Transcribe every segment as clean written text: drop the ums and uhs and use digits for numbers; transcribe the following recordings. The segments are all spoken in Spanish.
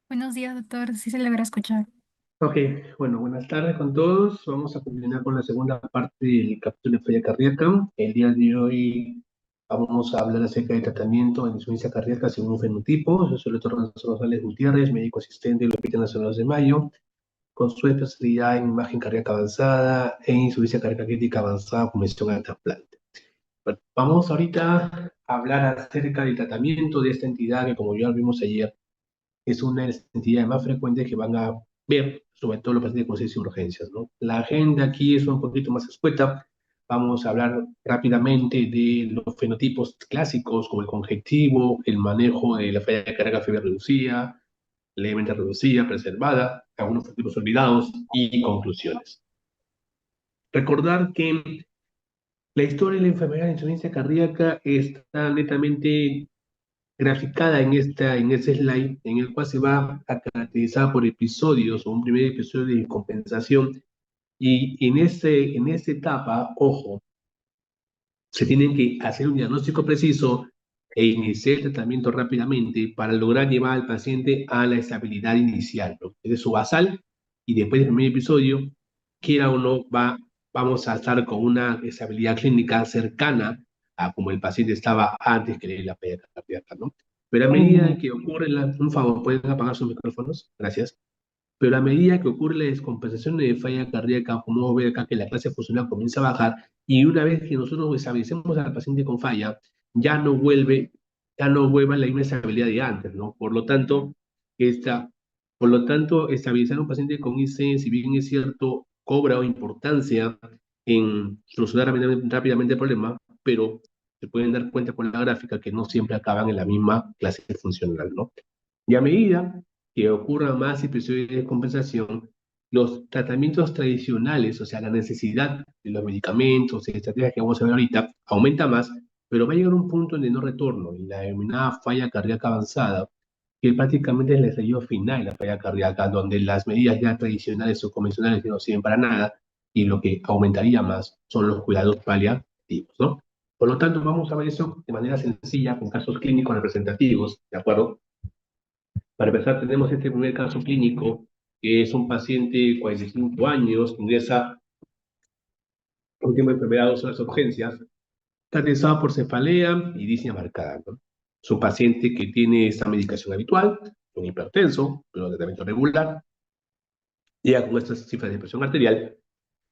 Buenos días, doctor. Sí se logra escuchar. Ok, bueno, buenas tardes con todos. Vamos a continuar con la segunda parte del capítulo de falla cardíaca. El día de hoy vamos a hablar acerca del tratamiento de insuficiencia cardíaca según un fenotipo. Yo soy el doctor González Gutiérrez, médico asistente del Hospital Nacional de Mayo, con su especialidad en imagen cardíaca avanzada e insuficiencia cardíaca crítica avanzada con mención al trasplante. Bueno, vamos ahorita a hablar acerca del tratamiento de esta entidad que, como ya vimos ayer, es una de las entidades más frecuentes que van a ver, sobre todo los pacientes con urgencias y urgencias, ¿no? La agenda aquí es un poquito más escueta. Vamos a hablar rápidamente de los fenotipos clásicos como el conjectivo, el manejo de la falla cardíaca fiebre reducida, levemente reducida, preservada, algunos fenotipos olvidados y conclusiones. Recordar que la historia de la enfermedad de insuficiencia cardíaca está netamente graficada en este slide, en el cual se va a caracterizar por episodios o un primer episodio de compensación. Y en esta etapa, ojo, se tienen que hacer un diagnóstico preciso e iniciar el tratamiento rápidamente para lograr llevar al paciente a la estabilidad inicial, ¿no? Es su basal, y después del primer episodio, quiera o no, vamos a estar con una estabilidad clínica cercana a como el paciente estaba antes que le dé la falla cardíaca, ¿no? Pero a medida que ocurre un favor, ¿pueden apagar sus micrófonos? Gracias. Pero a medida que ocurre la descompensación de falla cardíaca, como ver acá que la clase funcional comienza a bajar, y una vez que nosotros estabilicemos al paciente con falla, ya no vuelve, ya no vuelve a la misma estabilidad de antes, ¿no? Esta, por lo tanto, estabilizar a un paciente con IC, si bien es cierto, cobra importancia en solucionar rápidamente el problema, pero se pueden dar cuenta con la gráfica que no siempre acaban en la misma clase funcional, ¿no? Y a medida que ocurran más episodios de compensación, los tratamientos tradicionales, o sea, la necesidad de los medicamentos y estrategias que vamos a ver ahorita, aumenta más, pero va a llegar un punto de no retorno, en la denominada falla cardíaca avanzada, que prácticamente es el estallido final de la falla cardíaca, donde las medidas ya tradicionales o convencionales no sirven para nada, y lo que aumentaría más son los cuidados paliativos, ¿no? Por lo tanto, vamos a ver eso de manera sencilla, con casos clínicos representativos, ¿de acuerdo? Para empezar, tenemos este primer caso clínico, que es un paciente de 45 años, ingresa con tiempo de enfermedad a las urgencias, caracterizado por cefalea y disnea marcada, ¿no? Es un paciente que tiene esta medicación habitual, un hipertenso, pero de tratamiento regular, llega con estas cifras de presión arterial,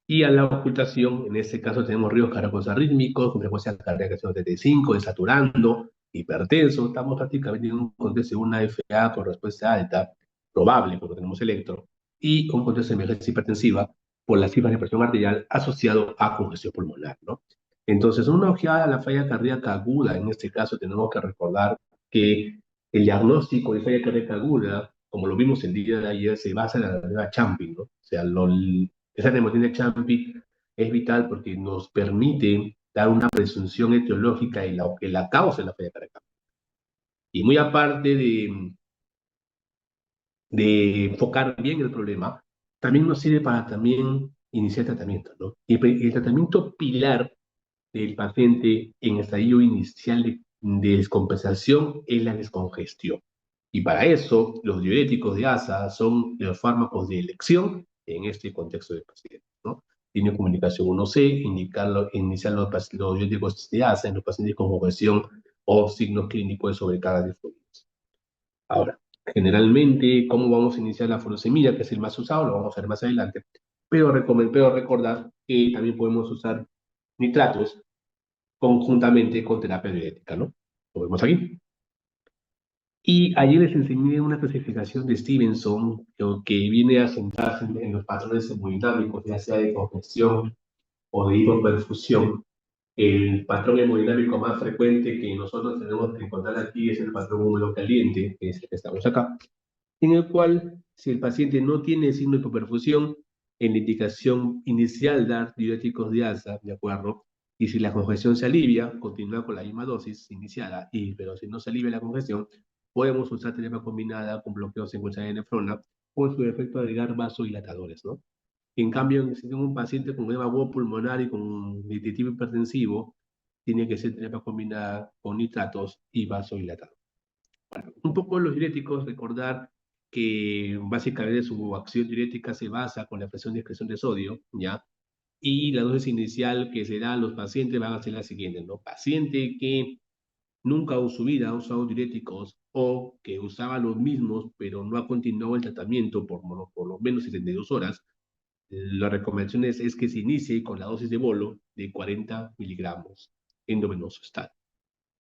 y a la ocultación, en este caso tenemos riesgos cardíacos arrítmicos, con frecuencia cardíaca 135, desaturando, hipertenso, estamos prácticamente en un contexto de una FA con respuesta alta, probable porque tenemos electro, y un contexto de emergencia hipertensiva por las cifras de presión arterial asociado a congestión pulmonar, ¿no? Entonces, una ojeada a la falla cardíaca aguda, en este caso tenemos que recordar que el diagnóstico de falla cardíaca aguda, como lo vimos el día de ayer, se basa en la regla Champing, ¿no? O sea, esa hemoglobina Champi es vital porque nos permite dar una presunción etiológica de lo que la causa de la falla cardíaca. Y muy aparte de enfocar bien el problema, también nos sirve para también iniciar tratamiento, ¿no? Y el tratamiento pilar del paciente en estadio inicial de descompensación es la descongestión. Y para eso, los diuréticos de ASA son los fármacos de elección en este contexto de paciente, ¿no? Tiene comunicación 1C, iniciar los diuréticos de ASA en los pacientes con congestión o signos clínicos de sobrecarga de fluidos. Ahora, generalmente, ¿cómo vamos a iniciar la furosemida, que es el más usado? Lo vamos a ver más adelante. Pero recordar que también podemos usar nitratos conjuntamente con terapia diurética, ¿no? Lo vemos aquí. Y ayer les enseñé una clasificación de Stevenson que viene a centrarse en los patrones hemodinámicos, ya sea de congestión o de hipoperfusión. El patrón hemodinámico más frecuente que nosotros tenemos que encontrar aquí es el patrón húmedo caliente, que es el que estamos acá, en el cual, si el paciente no tiene signo de hipoperfusión, en la indicación inicial dar diuréticos de alza, ¿de acuerdo? Y si la congestión se alivia, continúa con la misma dosis iniciada, pero si no se alivia la congestión, podemos usar terapia combinada con bloqueo secuencial de nefrona con su efecto de agregar vasodilatadores, ¿no? En cambio, si tengo un paciente con edema pulmonar y con dispositivo hipertensivo, tiene que ser terapia combinada con nitratos y vasodilatadores. Bueno, un poco los diuréticos, recordar que básicamente su acción diurética se basa con la presión de excreción de sodio, ¿ya? Y la dosis inicial que se da a los pacientes van a ser la siguiente, ¿no? Paciente que nunca en su vida ha usado diuréticos o que usaba los mismos, pero no ha continuado el tratamiento por lo menos 72 horas, la recomendación es que se inicie con la dosis de bolo de 40 miligramos endovenoso estático.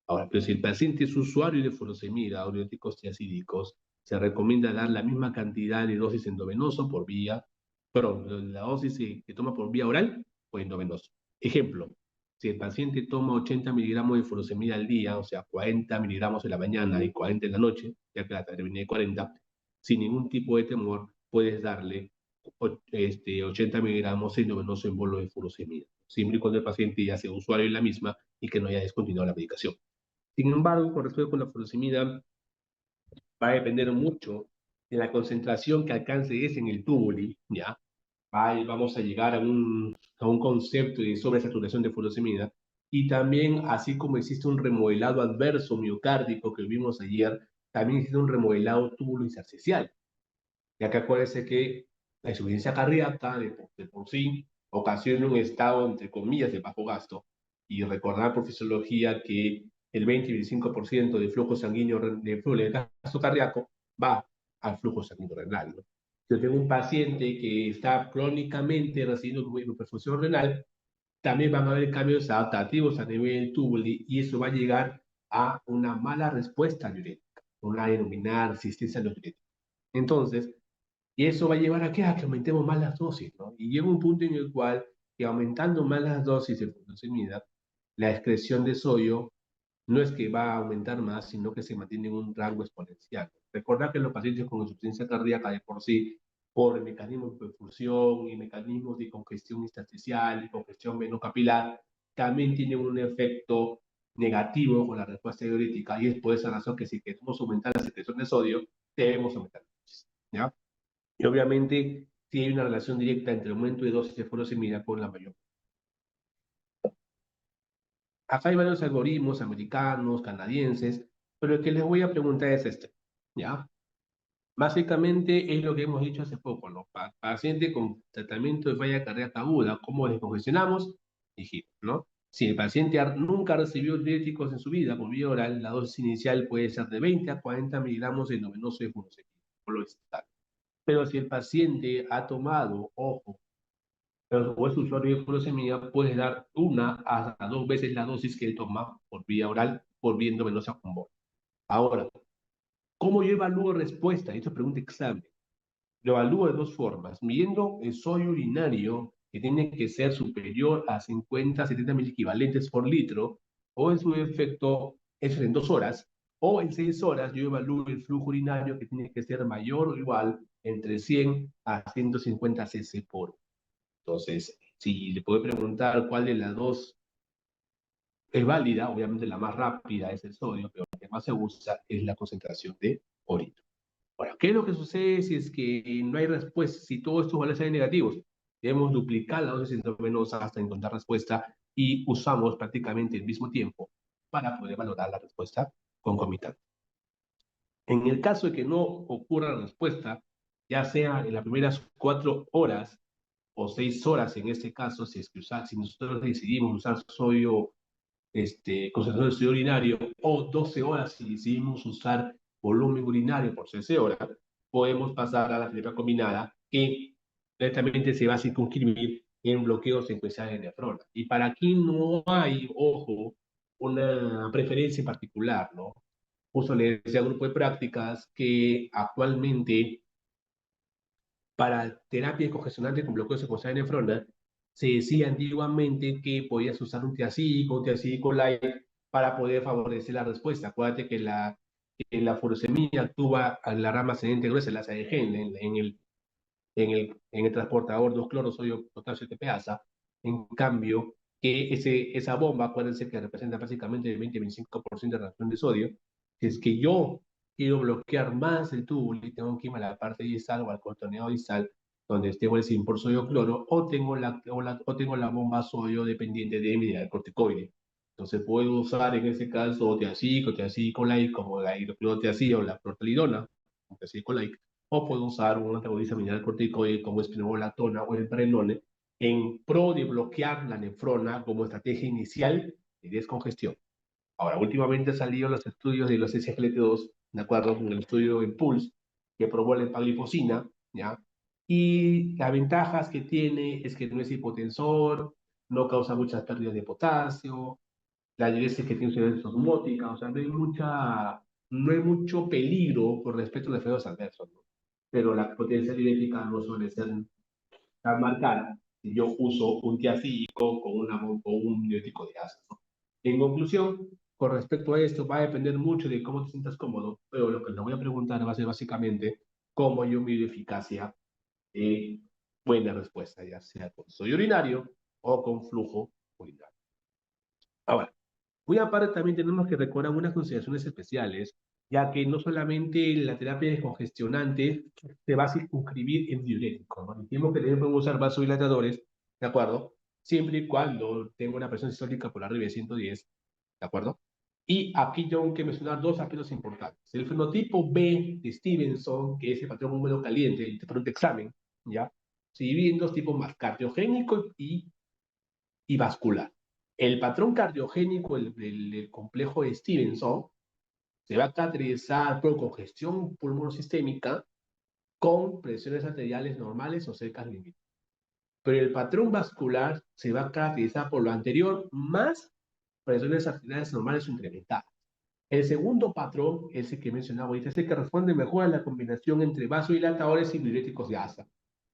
Ahora, pero si el paciente es usuario de furosemida o diuréticos tiacídicos, se recomienda dar la misma cantidad de dosis endovenoso por vía, perdón, la dosis que toma por vía oral o endovenoso. Ejemplo, si el paciente toma 80 miligramos de furosemida al día, o sea, 40 miligramos en la mañana y 40 en la noche, ya que la terminé de 40, sin ningún tipo de temor, puedes darle 80 miligramos endovenoso en bolo de furosemida, siempre y cuando el paciente ya sea usuario de la misma y que no haya descontinuado la medicación. Sin embargo, con respecto con la furosemida, va a depender mucho de la concentración que alcance ese en el tubuli, ¿ya? Vamos a llegar a un concepto de sobresaturación de furosemida y también, así como existe un remodelado adverso miocárdico que vimos ayer, también existe un remodelado túbulo intersticial, ya que acuérdense que la insuficiencia cardíaca de por sí ocasiona un estado, entre comillas, de bajo gasto. Y recordar por fisiología que el 20-25% del flujo sanguíneo de flujo de gasto cardíaco va al flujo sanguíneo renal, ¿no? Yo tengo un paciente que está crónicamente recibiendo hiperfusión renal, también van a haber cambios adaptativos a nivel del túbulo y eso va a llegar a una mala respuesta diurética, una denominada resistencia a los diuréticos. Entonces, y eso va a llevar a qué? A que aumentemos más las dosis, ¿no? Y llega un punto en el cual, que aumentando más las dosis de furosemida, la excreción de sodio no es que va a aumentar más, sino que se mantiene en un rango exponencial. Recordad que los pacientes con insuficiencia cardíaca de por sí, por mecanismos de perfusión y mecanismos de congestión intersticial y congestión venocapilar, también tienen un efecto negativo con la respuesta diurética y es por esa razón que si queremos aumentar la secreción de sodio, debemos aumentar la dosis, ¿ya? Y obviamente sí hay una relación directa entre el aumento de dosis de furosemida con la mayor. Acá hay varios algoritmos americanos, canadienses, pero el que les voy a preguntar es este, ¿ya? Básicamente es lo que hemos dicho hace poco, ¿no? Paciente con tratamiento de falla cardíaca aguda, ¿cómo descongestionamos? Dijimos, ¿no? Si el paciente nunca recibió diuréticos en su vida por vía oral, la dosis inicial puede ser de 20 a 40 miligramos de endovenoso de furosemida, por lo estatal. Pero si el paciente ha tomado, ojo, o es usuario de furosemida, puede dar una hasta dos veces la dosis que él toma por vía oral, por vía endovenosa con bol. Ahora, ¿cómo yo evalúo respuesta? Esto es pregunta examen. Lo evalúo de dos formas, midiendo el sodio urinario, que tiene que ser superior a 50-70 mil equivalentes por litro, o en su efecto, eso en 2 horas, o en 6 horas yo evalúo el flujo urinario, que tiene que ser mayor o igual entre 100 a 150 cc por hora. Entonces, si le puedo preguntar cuál de las dos es válida, obviamente la más rápida es el sodio, pero la que más se usa es la concentración de orina. Ahora, ¿qué es lo que sucede si es que no hay respuesta? Si todos estos valores salen negativos, debemos duplicar la dosis intravenosa hasta encontrar respuesta y usamos prácticamente el mismo tiempo para poder valorar la respuesta concomitante. En el caso de que no ocurra respuesta, ya sea en las primeras 4 horas o 6 horas en este caso, si es que si nosotros decidimos usar sodio, concentración de sodio urinario, o 12 horas si decidimos usar volumen urinario por 16 horas, podemos pasar a la terapia combinada que directamente se va a circunscribir en bloqueos secuenciales de nefrona. Y para aquí no hay, ojo, una preferencia en particular, ¿no? Justo le decía al grupo de prácticas que actualmente para terapia congestionante con bloqueo secuencial de nefrona, se decía antiguamente que podías usar un tiacídico light para poder favorecer la respuesta. Acuérdate que la furosemida actúa en la rama ascendente gruesa, la ACDG, en el transportador 2-cloro-sodio potasio TPasa. En cambio, que esa bomba, acuérdense que representa básicamente el 20-25% de reacción de sodio. Si es que yo quiero bloquear más el tubo y tengo que irme a la parte distal o al contorneado distal, donde tengo el 100 sodio cloro, o tengo la bomba sodio dependiente de mi corticoide. Entonces puedo usar en ese caso tiacico, tiacico light, como la hidroclorotiazida o la protalidona, tiacico light, o puedo usar un antagonista mineralocorticoide como espironolactona o el prenone en pro de bloquear la nefrona como estrategia inicial de descongestión. Ahora, últimamente han salido los estudios de los SGLT2, de acuerdo con el estudio en Pulse, que probó la empaglifosina, ¿ya? Y las ventajas que tiene es que no es hipotensor, no causa muchas pérdidas de potasio, la diuresis que tiene una osmótica, o sea, no hay mucho peligro con respecto a los efectos adversos, ¿no? Pero la potencia diurética no suele ser tan marcada si yo uso un tiacídico con un diurético de ácido, ¿no? En conclusión, con respecto a esto, va a depender mucho de cómo te sientas cómodo, pero lo que le voy a preguntar va a ser básicamente cómo yo mido eficacia de buena respuesta, ya sea con sodio urinario o con flujo urinario. Ahora, muy aparte también tenemos que recordar unas consideraciones especiales, ya que no solamente la terapia descongestionante se va a circunscribir en diuréticos, ¿no? Dijimos que también podemos usar vasodilatadores, ¿de acuerdo? Siempre y cuando tenga una presión sistólica por arriba de 110, ¿de acuerdo? Y aquí tengo que mencionar dos aspectos importantes. El fenotipo B de Stevenson, que es el patrón húmedo caliente, y te pregunto examen, ¿ya? Se divide en dos tipos más, cardiogénico y vascular. El patrón cardiogénico del complejo de Stevenson se va a caracterizar por congestión pulmonosistémica con presiones arteriales normales o cerca del límite. Pero el patrón vascular se va a caracterizar por lo anterior más presiones arteriales normales o incrementadas. El segundo patrón es el que mencionaba ahorita, es el que responde mejor a la combinación entre vasodilatadores y diuréticos de asa,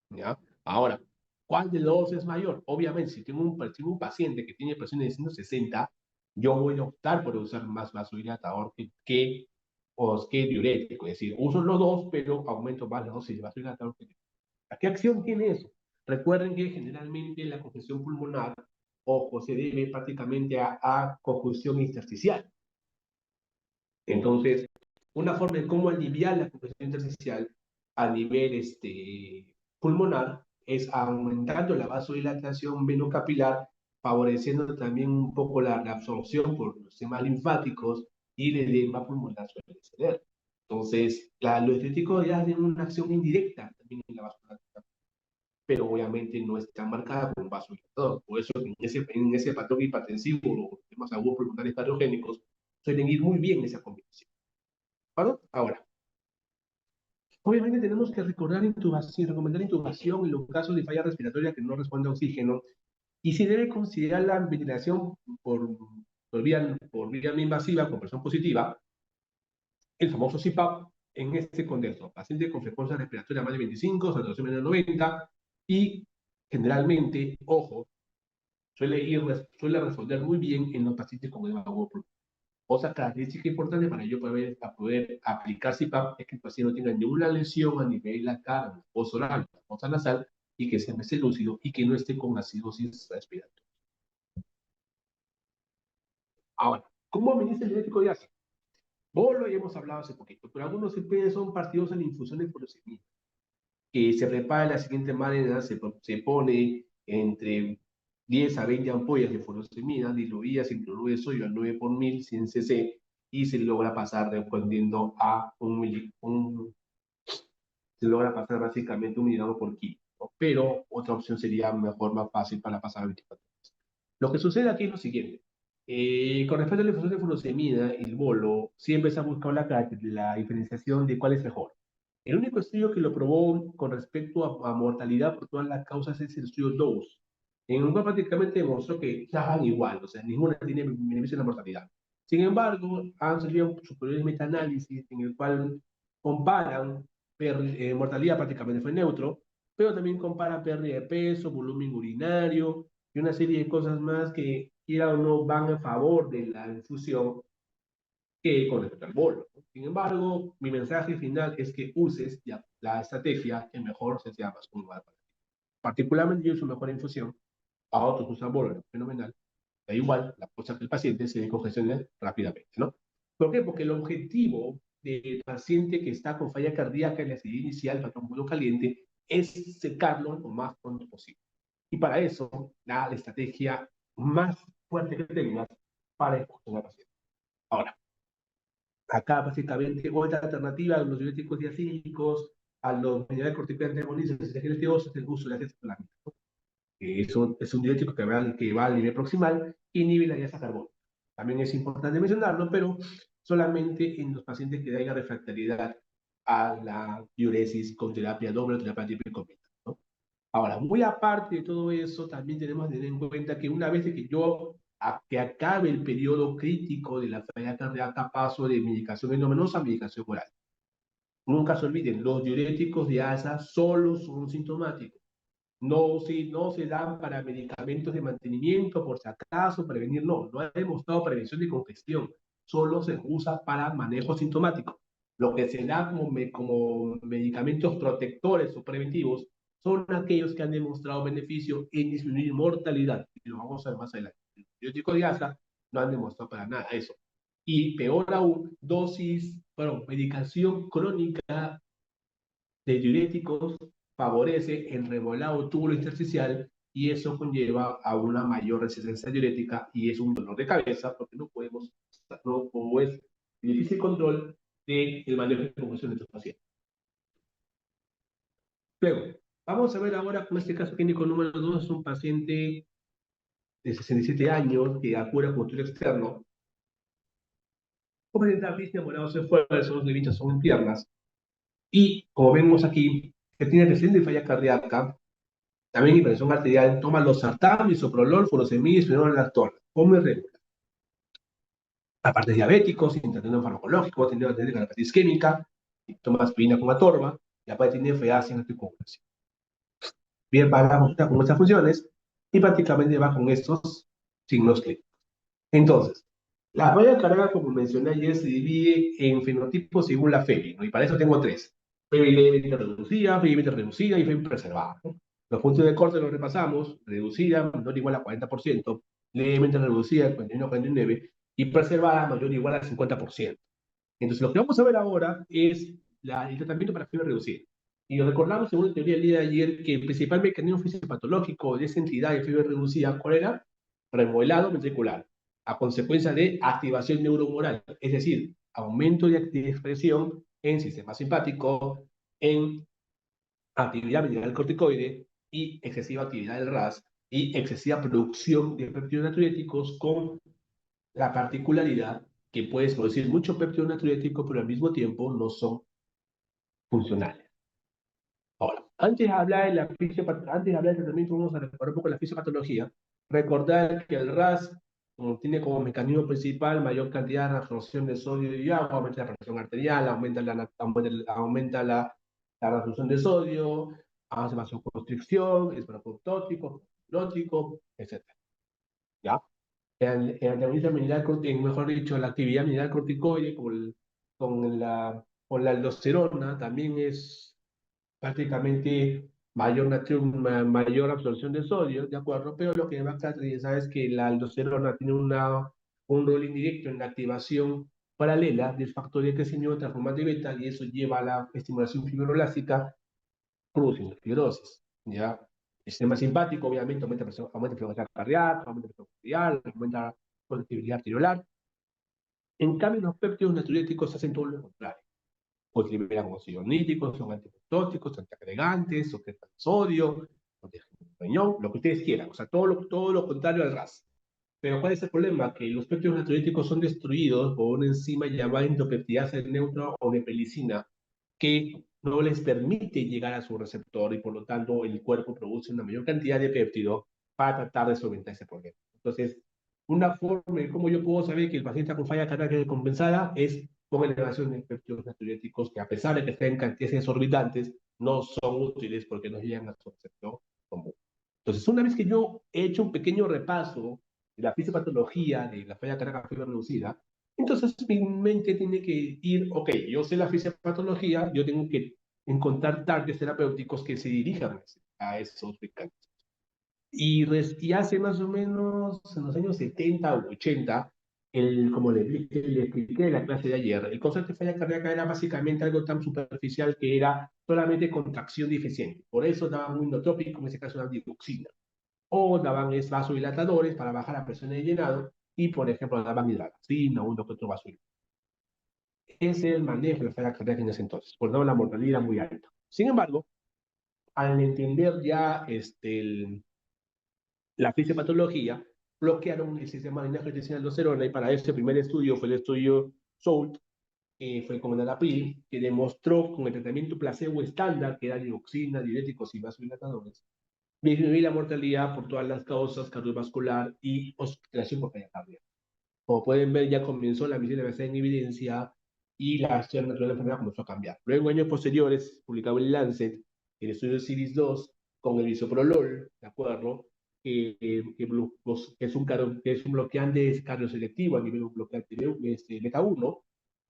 ¿ya? Ahora, ¿cuál de los dos es mayor? Obviamente, si tengo un paciente que tiene presión de 160, yo voy a optar por usar más vasodilatador que diurético. Es decir, uso los dos, pero aumento más la dosis de vasodilatador que diurético. ¿Qué acción tiene eso? Recuerden que generalmente la congestión pulmonar, ojo, se debe prácticamente a congestión intersticial. Entonces, una forma de cómo aliviar la congestión intersticial a nivel pulmonar es aumentando la vasodilatación venocapilar, favoreciendo también un poco la absorción por los sistemas linfáticos y el edema pulmonar suele ceder. Entonces, los estéticos ya tienen una acción indirecta también en la vasodilatación, pero obviamente no está marcada con un vasodilatador. Por eso en ese patrón hipertensivo, los temas agudos pulmonares cardiogénicos suelen ir muy bien esa combinación. ¿Vale? Ahora, obviamente tenemos que recordar intubación, recomendar intubación en los casos de falla respiratoria que no responde a oxígeno y si debe considerar la ventilación por vía no invasiva con presión positiva, el famoso CPAP en este contexto, paciente con frecuencia respiratoria más de 25, saturación menor de 90 y generalmente, ojo, suele responder muy bien en los pacientes con edema agudo. Otra característica importante para yo poder aplicar CPAP es que el paciente no tenga ninguna lesión a nivel lateral, fosa oral, fosa nasal, y que se esté lúcido y que no esté con acidosis respiratoria. Ahora, ¿cómo administra el diurético de ácido? Vos lo hemos hablado hace poquito, pero algunos CP son partidos en infusión de furosemida, que se prepara de la siguiente manera, se pone entre 10 a 20 ampollas de furosemida diluidas en cloruro de sodio al 9 por 1000, 100 cc, y se logra pasar respondiendo a se logra pasar básicamente 1 miligramo por kilo, ¿no? Pero otra opción sería mejor, más fácil para pasar a 24 horas. Lo que sucede aquí es lo siguiente. Con respecto a la infusión de furosemida y el bolo, siempre se ha buscado la diferenciación de cuál es mejor. El único estudio que lo probó con respecto a mortalidad por todas las causas es el estudio DOSE, en el cual prácticamente demostró que estaban igual, o sea, ninguna tiene beneficio en la mortalidad. Sin embargo, han salido superiores metaanálisis en el cual comparan mortalidad prácticamente fue neutro, pero también compara pérdida de peso, volumen urinario y una serie de cosas más que, quiera o no, van a favor de la infusión que con respecto al bolo. Sin embargo, mi mensaje final es que uses ya la estrategia que mejor se sea más cómoda para ti. Particularmente yo uso mejor infusión, a otros usan bolo, fenomenal. Da igual, la cosa que el paciente se decongestione rápidamente, ¿no? ¿Por qué? Porque el objetivo del paciente que está con falla cardíaca en la serie inicial, patrón bolo caliente, es secarlo lo más pronto posible. Y para eso, la estrategia más fuerte que tengas para escoger al paciente. Ahora, acá básicamente otra alternativa a los diuréticos diacídicos a los mediadores corticoides antagonistas serotonínicos es el uso de ácido fólico, ¿no? Que es un diurético que va al nivel proximal y inhibe la diasa carbónica. También es importante mencionarlo, pero solamente en los pacientes que haya refractariedad a la diuresis con terapia doble o terapia típica, ¿no? Ahora, muy aparte de todo eso, también tenemos que tener en cuenta que una vez que que acabe el periodo crítico de la falla cardíaca, paso de medicación endovenosa a medicación oral. Nunca se olviden, los diuréticos de ASA solo son sintomáticos. No se dan para medicamentos de mantenimiento, por si acaso, prevenir, no ha demostrado prevención de congestión, solo se usa para manejo sintomático. Lo que se da como medicamentos protectores o preventivos son aquellos que han demostrado beneficio en disminuir mortalidad, y lo vamos a ver más adelante. Los antibióticos de ASA no han demostrado para nada eso. Y peor aún, medicación crónica de diuréticos favorece el remodelado tubulo intersticial y eso conlleva a una mayor resistencia diurética y es un dolor de cabeza porque como es difícil control del manejo de confusión de estos pacientes. Luego, vamos a ver ahora con este caso clínico número 2, es un paciente de 67 años que acude a cultura externo, con paciente morados en fuerza, sus levichas son en piernas, y como vemos aquí, que tiene antecedente de falla cardíaca, también hipertensión arterial, toma losartán, bisoprolol, furosemid, espinol, lactona, come regular. Aparte diabéticos, sin tratamiento farmacológico, tiene cardiopatía isquémica, toma aspirina con atorva, y aparte tiene FA sin anticoagulación. Bien, va a la consulta con estas funciones y prácticamente va con estos signos clínicos. Entonces, la falla cardíaca, como mencioné ayer, se divide en fenotipos según la FEBI, ¿no? Y para eso tengo tres. FEBI levemente reducida, FEBI reducida y FEBI preservada, ¿no? Los puntos de corte los repasamos: reducida, menor o igual a 40%, levemente reducida, 41 a 49, y preservada, mayor o igual a 50%. Entonces, lo que vamos a ver ahora es el tratamiento para fiebre reducida. Y recordamos, según la teoría del día de ayer, que el principal mecanismo fisiopatológico de esa entidad de fiebre reducida, ¿cuál era? Remodelado ventricular, a consecuencia de activación neurohumoral, es decir, aumento de expresión en sistema simpático, en actividad mineral corticoide y excesiva actividad del RAS y excesiva producción de péptidos natriuréticos con la particularidad que puedes producir mucho péptido natriurético, pero al mismo tiempo no son funcionales. Ahora, antes de hablar del tratamiento, vamos a recordar un poco la fisiopatología. Recordar que el RAS tiene como mecanismo principal mayor cantidad de absorción de sodio y agua, aumenta la presión arterial, aumenta la absorción de sodio, hace vasoconstricción, es broncotóxico, neurótico, etc. ¿Ya? El antagonista mineral, mejor dicho, la actividad mineral corticoide con la aldosterona también es prácticamente mayor absorción de sodio, ¿de acuerdo? Pero lo que va a caracterizar es que la aldosterona tiene un rol indirecto en la activación paralela del factor de crecimiento transformante beta y eso lleva a la estimulación fibroblástica produciendo fibrosis, ¿ya? El sistema simpático, obviamente, aumenta la frecuencia cardíaca, aumenta la frecuencia arterial, aumenta la conectividad arteriolar. En cambio, los péptidos natriuréticos hacen todo lo contrario. Pues liberan óxidos nítricos, son antiprotóticos, antiagregantes, sujetan sodio, protegen el riñón, lo que ustedes quieran. O sea, todo lo contrario al RAS. Pero ¿cuál es el problema? Que los péptidos natriuréticos son destruidos por una enzima llamada endopeptidasa neutro o nepelicina, que no les permite llegar a su receptor y por lo tanto el cuerpo produce una mayor cantidad de péptido para tratar de solventar ese problema. Entonces, una forma de cómo yo puedo saber que el paciente con falla cardíaca compensada es con elevación de péptidos natriuréticos que, a pesar de que estén en cantidades exorbitantes, no son útiles porque no llegan a su receptor común. Entonces, una vez que yo he hecho un pequeño repaso de la fisiopatología de la falla cardíaca fibra reducida, entonces mi mente tiene que ir, ok, yo sé la fisiopatología, yo tengo que encontrar targets terapéuticos que se dirijan a esos mecanismos. Y hace más o menos en los años 70 o 80, como le expliqué en la clase de ayer, el concepto de falla cardíaca era básicamente algo tan superficial que era solamente contracción deficiente. Por eso daban un inotrópico, en ese caso una digoxina. O daban vasodilatadores para bajar la presión de llenado y, por ejemplo, daban hidralazina o un otro vasodilatador. Ese es el manejo de la falla cardíaca en ese entonces, por no la mortalidad muy alta. Sin embargo, al entender ya la fisiopatología, bloquearon el sistema de angiotensina aldosterona y para este primer estudio fue el estudio SOULT, fue con enalapril, que demostró con el tratamiento placebo estándar, que era dioxina, diuréticos y vasodilatadores, disminuir la mortalidad por todas las causas cardiovascular y hospitalización por falla cardíaca. Como pueden ver, ya comenzó la medicina basada en evidencia y la acción natural de la enfermedad comenzó a cambiar. Luego, en años posteriores, publicado en Lancet, el estudio CIRIS-2 con el bisoprolol, ¿de acuerdo? Que es un bloqueante cardioselectivo a nivel bloqueante beta-1,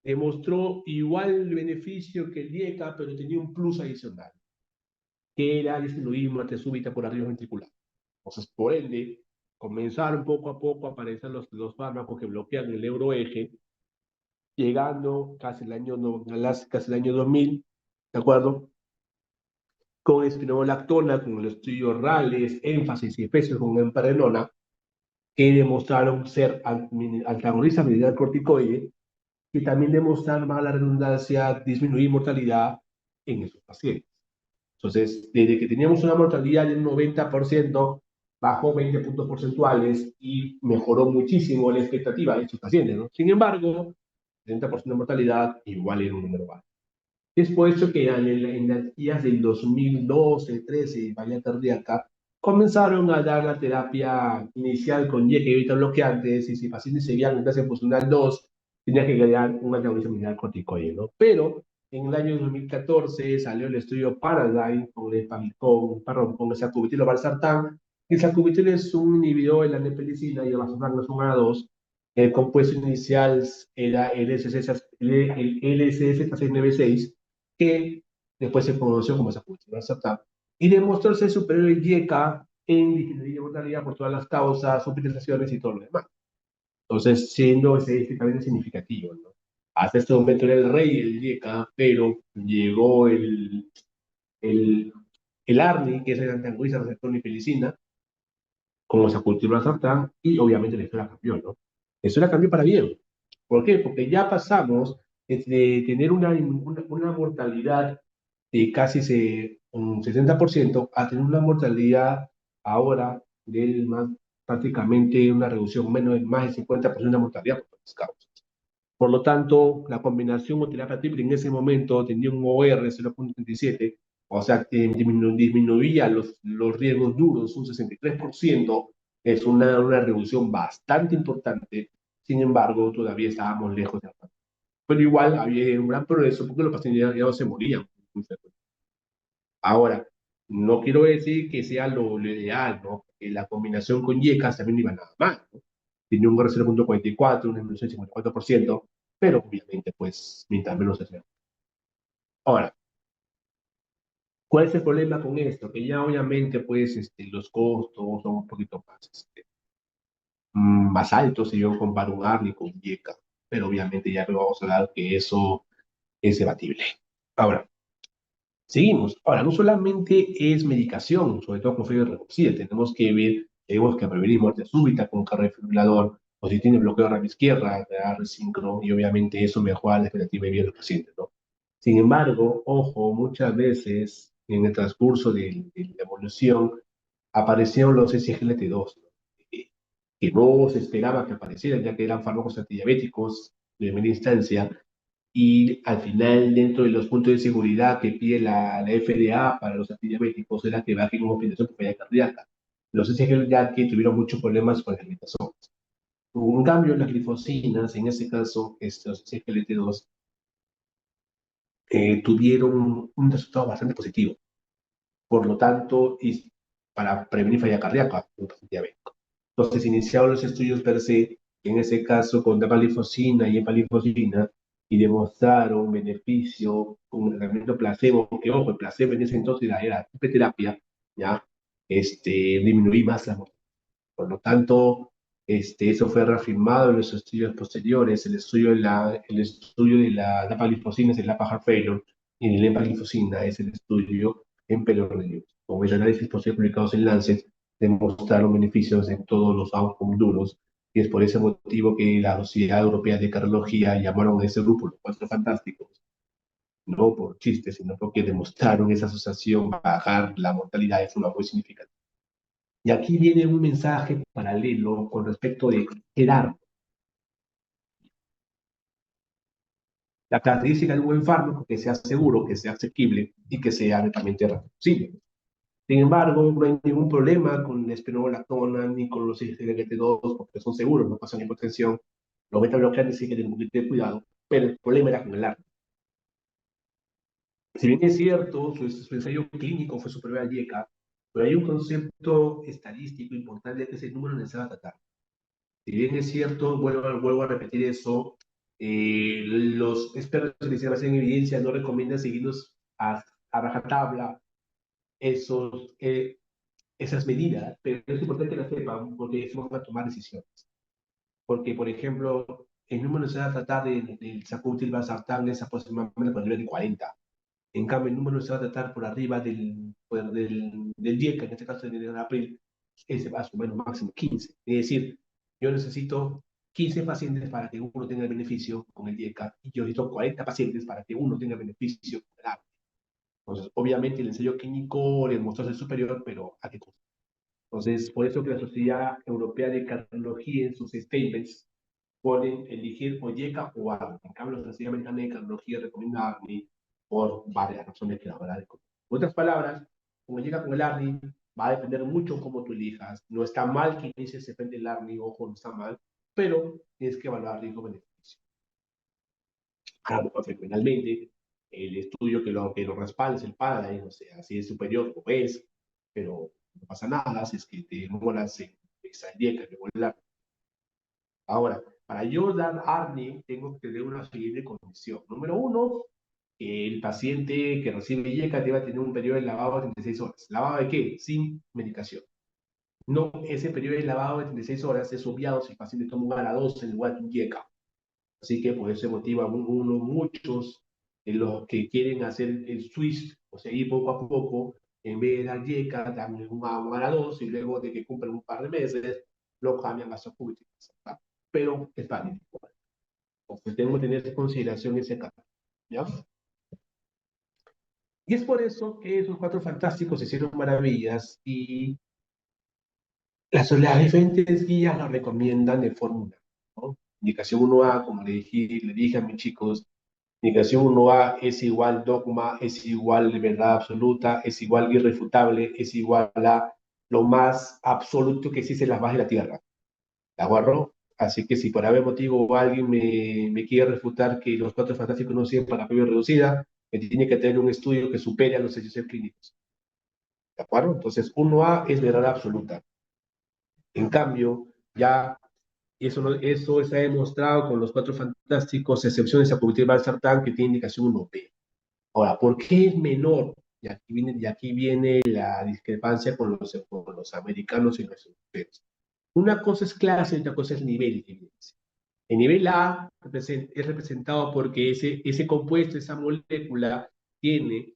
demostró igual beneficio que el DIECA, pero tenía un plus adicional, que era disminuir muerte súbita por arritmia ventricular. Entonces, por ende, comenzaron poco a poco a aparecer los fármacos que bloquean el euroeje, llegando casi el año, no, casi el año 2000, ¿de acuerdo? Con espironolactona, con el estudio RALES, énfasis y efectos con emparenona, que demostraron ser antagonistas del corticoide, y también demostraron, para la redundancia, disminuir mortalidad en esos pacientes. Entonces, desde que teníamos una mortalidad del 90%, bajó 20 puntos porcentuales y mejoró muchísimo la expectativa de estos pacientes, ¿no? Sin embargo, 70% de mortalidad igual era un número bajo. Es por eso que en las guías del 2012, 13, falla cardíaca, comenzaron a dar la terapia inicial con YECA y beta bloqueantes, y si pacientes seguían en clase funcional 2, tenía que crear un antagonismo mineral corticoide, ¿no? Pero en el año 2014 salió el estudio Paradigm con el sacubitril o valsartán. El sacubitril es un inhibidor de la nepelicina y el valsartán es un A2. El compuesto inicial era el LSZ696, que después se conoció como sacubitril valsartán, y demostró ser superior al YECA en disminuir la mortalidad por todas las causas, hospitalizaciones y todo lo demás. Entonces, siendo estadísticamente significativo, ¿no? Hasta este momento era el rey el YECA, pero llegó el, el ARNI, que es el antagonista receptor nipelicina, como se cultivó la sartán, y obviamente la historia cambió, ¿no? La historia cambió para bien. ¿Por qué? Porque ya pasamos de tener una mortalidad de casi un 60% a tener una mortalidad ahora del más, prácticamente una reducción menos de más del 50% de mortalidad por las causas. Por lo tanto, la combinación o terapia triple en ese momento tenía un OR 0.37, o sea, que disminuía los riesgos duros un 63%, es una reducción bastante importante. Sin embargo, todavía estábamos lejos de la. Pero igual había un gran progreso porque los pacientes ya no se morían. Ahora, no quiero decir que sea lo ideal, ¿no? Que la combinación con YECAS también no iba nada mal, ¿no? Tiene un R 0.44, una disminución del 54%, pero obviamente, pues, mientras menos se sea. Ahora, ¿cuál es el problema con esto? Que ya obviamente, pues, los costos son un poquito más, más altos si yo comparo un ARNI con un YECA, pero obviamente ya luego vamos a hablar que eso es debatible. Ahora, seguimos. Ahora, no solamente es medicación, sobre todo con fiebre reducida, tenemos que prevenir muerte súbita con un cardiodesfibrilador, o si tiene bloqueo de rama izquierda, de R5, y obviamente eso mejora la expectativa de vida del paciente, ¿no? Sin embargo, ojo, muchas veces en el transcurso de la evolución aparecieron los SGLT2, ¿no? Que no se esperaba que aparecieran, ya que eran fármacos antidiabéticos de primera instancia, y al final, dentro de los puntos de seguridad que pide la FDA para los antidiabéticos, era que bajen una hospitalización por falla cardíaca. Los SGL ya que tuvieron muchos problemas con las limitaciones. En cambio, las glifosinas, en ese caso, estos SGLT2, tuvieron un resultado bastante positivo. Por lo tanto, y para prevenir falla cardíaca en un paciente diabético. Entonces, iniciaron los estudios per se, en ese caso con dapaglifosina y empaglifosina, y demostraron beneficio con un tratamiento placebo, que ojo, el placebo en ese entonces era terapia, ¿ya? Disminuí más la mortalidad. Por lo tanto, eso fue reafirmado en los estudios posteriores, el estudio de la dapaglifosina es el LAPA failure, y el empaglifosina es el estudio en peer review. Con el análisis posterior publicados en Lancet, demostraron beneficios en todos los outcomes duros, y es por ese motivo que la Sociedad Europea de Cardiología llamaron a ese grupo los cuatro fantásticos, no por chistes, sino porque demostraron esa asociación bajar la mortalidad de forma muy significativa. Y aquí viene un mensaje paralelo con respecto de edad. La característica de un buen fármaco que sea seguro, que sea asequible y que sea netamente reproducible. Sin embargo, no hay ningún problema con la espironolactona ni con los SGLT2 porque son seguros, no pasan hipotensión. Los beta bloqueantes sí que tienen un poquito de cuidado, pero el problema era con el ARN. Si bien es cierto, su ensayo clínico fue superior al IECA, pero hay un concepto estadístico importante que es el número necesario a tratar. Si bien es cierto, vuelvo a repetir eso, los expertos especializados en evidencia no recomiendan seguirnos a rajatabla esos, esas medidas, pero es importante que las sepan porque eso van a tomar decisiones. Porque, por ejemplo, el número necesario a tratar del sacubil valsartán es aproximadamente por el nivel de 40. En cambio, el número se va a tratar por arriba del 10, que en este caso de abril, ese va a sumar un máximo 15. Es decir, yo necesito 15 pacientes para que uno tenga el beneficio con el DIECA y yo necesito 40 pacientes para que uno tenga el beneficio con el ARN. Entonces, obviamente el ensayo clínico le mostró ser superior, pero ¿a qué costo? Entonces, por eso que la Sociedad Europea de Cardiología en sus statements ponen elegir o YECA o ARNI. En cambio, la Sociedad Americana de Cardiología recomienda ARNI por varias razones que ahora de. En otras palabras, como llega con el ARNI, va a depender mucho cómo tú elijas. No está mal que inicies se frente el ARNI, ojo, no está mal, pero tienes que evaluar riesgo-beneficio. Finalmente, el estudio que lo respalda es el PARADIGM, o sea, si es superior, lo es, pero no pasa nada si es que te demoras en esa YECA, que el ARNI. Ahora, para yo dar ARNI, tengo que tener una siguiente condición. Número uno, el paciente que recibe IECA debe tener un periodo de lavado de 36 horas. ¿Lavado de qué? Sin medicación. No, ese periodo de lavado de 36 horas es obviado si el paciente toma un ARA-2 en lugar de un IECA. Así que por eso motiva muchos de los que quieren hacer el switch, o sea, ir poco a poco, en vez de dar IECA, dan un ARA-2 y luego de que cumplen un par de meses, lo cambian a Sofubi. Pero es válido. Entonces tengo que tener en consideración ese caso. ¿Ya? Y es por eso que esos cuatro fantásticos hicieron maravillas y las diferentes guías lo recomiendan de fórmula, ¿no? Indicación 1A, como le dije a mis chicos, indicación 1A es igual dogma, es igual verdad absoluta, es igual irrefutable, es igual a lo más absoluto que existe en las bases de la Tierra. ¿La agarró? Así que si por algún motivo alguien me quiere refutar que los cuatro fantásticos no sirven para la fiebre reducida, me tiene que tener un estudio que supere a los ensayos clínicos. ¿De acuerdo? Entonces, 1A es verdad absoluta. En cambio, ya eso está demostrado con los cuatro fantásticos, excepciones a Cuvité Valsartán, que tiene indicación 1B. Ahora, ¿por qué es menor? Y aquí viene la discrepancia con los americanos y los europeos. Una cosa es clase y otra cosa es nivel de evidencia. El nivel A es representado porque ese compuesto, esa molécula, tiene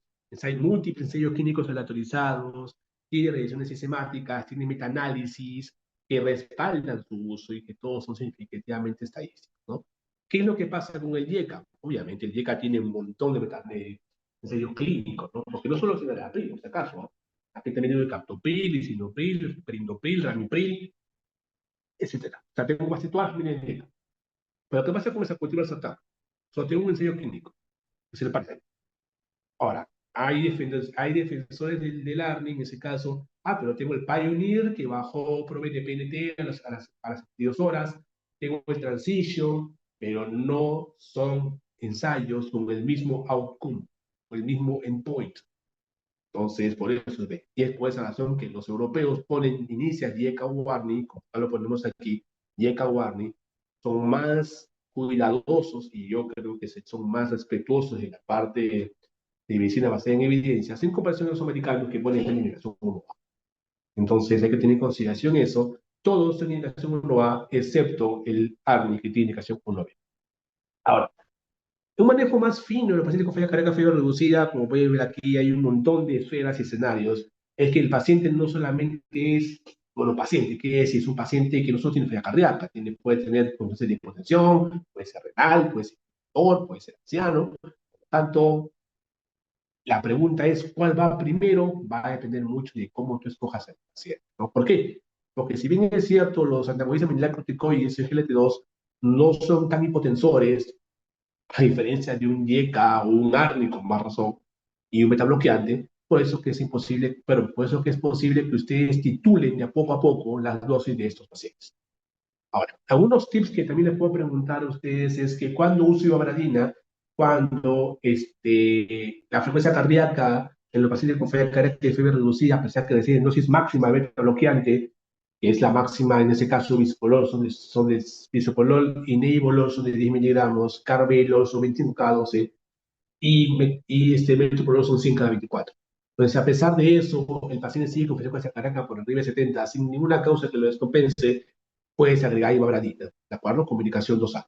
múltiples ensayos clínicos aleatorizados, tiene revisiones sistemáticas, tiene metaanálisis que respaldan su uso y que todos son significativamente estadísticos, ¿no? ¿Qué es lo que pasa con el IECA? Obviamente el IECA tiene un montón de ensayos clínicos, ¿no? Porque no solo tiene la PRIL, por si acaso, ¿no? Aquí también tiene el captopril, lisinopril, perindopril, ramipril, etcétera. O sea, tengo casi todas las líneas de IECA. Pero ¿qué pasa con esa cultura del SATAC? Solo tengo un ensayo clínico, es el parcial. Ahora, hay defensores del ARNI en ese caso. Pero tengo el Pioneer que bajó promedio de PNT a las 72 horas. Tengo el Transition, pero no son ensayos con el mismo outcome, con el mismo endpoint. Entonces, por eso es B. Y es por esa razón que los europeos ponen, inician YECA o ARNI, como lo ponemos aquí, YECA o ARNI, son más cuidadosos y yo creo que son más respetuosos en la parte de medicina basada en evidencias en comparación a los americanos que ponen en indicación 1A. Entonces hay que tener en consideración eso. Todos tienen indicación 1A, excepto el ARNI que tiene indicación 1B. Ahora, un manejo más fino de los pacientes con falla cardíaca fiebre reducida, como pueden ver aquí, hay un montón de esferas y escenarios. Es que el paciente no solamente es, bueno, paciente, que es un paciente que no solo tiene falla cardíaca, puede tener de hipotensión, puede ser renal, puede ser doctor, puede ser anciano. Por tanto, La pregunta es, ¿cuál va primero? Va a depender mucho de cómo tú escojas al paciente, ¿no? ¿Por qué? Porque si bien es cierto, los antagonistas mineralocorticoides, el GLT2, no son tan hipotensores, a diferencia de un YECA o un ARNI con más razón, y un betabloqueante, por eso que es imposible, pero por eso que es posible que ustedes titulen de a poco las dosis de estos pacientes. Ahora, algunos tips que también les puedo preguntar a ustedes es que cuando uso ibabradina, cuando la frecuencia cardíaca en los pacientes con falla cardíaca y fiebre reducida, a pesar que reciben dosis máxima de beta bloqueante, que es la máxima en ese caso bisoprolol, son de bisoprolol y nebivolol son de 10 miligramos, carvedilol son 25 K12 y metoprolol son 5 K24. Entonces, a pesar de eso, el paciente sigue con frecuencia cardíaca por arriba de 70 sin ninguna causa que lo descompense, puedes agregar ibabradina, ¿de acuerdo? Comunicación 2A.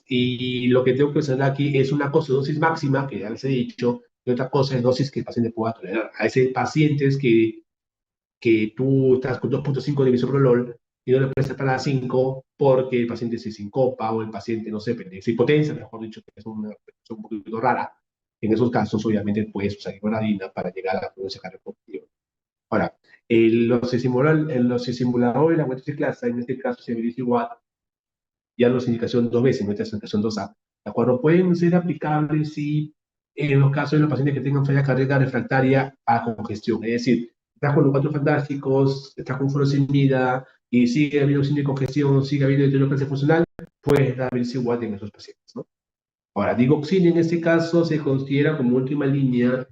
Y lo que tengo que mencionar aquí es una cosa de dosis máxima, que ya les he dicho, y otra cosa de dosis que el paciente pueda tolerar. A ese pacientes que tú estás con 2,5 de bisoprolol y no le puedes tratar a 5 porque el paciente se sincopa o el paciente, no sé, se hipotensa, mejor dicho, que es una persona un poquito rara. En esos casos, obviamente, puedes usar ibabradina para llegar a la frecuencia cardíaca. Ahora, los simuladores de la clase, en este caso se verifica igual, ya no es indicación 2 veces, no es indicación 2A, ¿de acuerdo? Pueden ser aplicables si en los casos de los pacientes que tengan falla cardíaca refractaria a congestión, es decir, estás con los cuatro fantásticos, estás con furosemida y sigue habiendo signo de congestión, sigue habiendo deterioro funcional, puedes dar igual en esos pacientes, ¿no? Ahora, digoxina en este caso se considera como última línea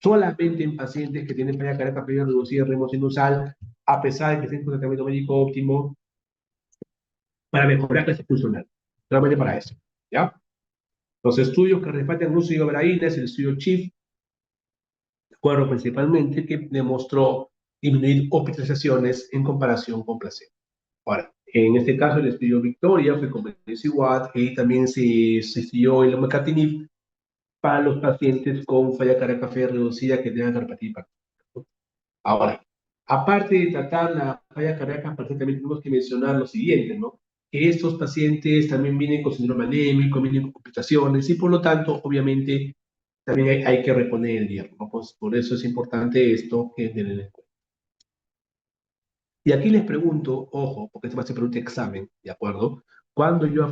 solamente en pacientes que tienen falla cardíaca previa reducida de sinusal, a pesar de que estén con tratamiento médico óptimo, para mejorar la funcional. Solamente para eso, ¿ya? Los estudios que respaldan el uso de ivermectina es el estudio CHIEF, de acuerdo principalmente, que demostró disminuir hospitalizaciones en comparación con placebo. Ahora, en este caso el estudio Victoria fue con Watt y también se siguió el omecamtiv para los pacientes con falla cardíaca reducida que tengan cardiopatía. Ahora, aparte de tratar la falla cardíaca, también tenemos que mencionar lo siguiente, ¿no? Que estos pacientes también vienen con síndrome anémico, vienen con complicaciones y por lo tanto, obviamente, también hay que reponer el hierro, ¿no? Pues por eso es importante esto que tener en cuenta. Y aquí les pregunto, ojo, porque esto va a ser pregunta de examen, ¿de acuerdo? ¿Cuándo yo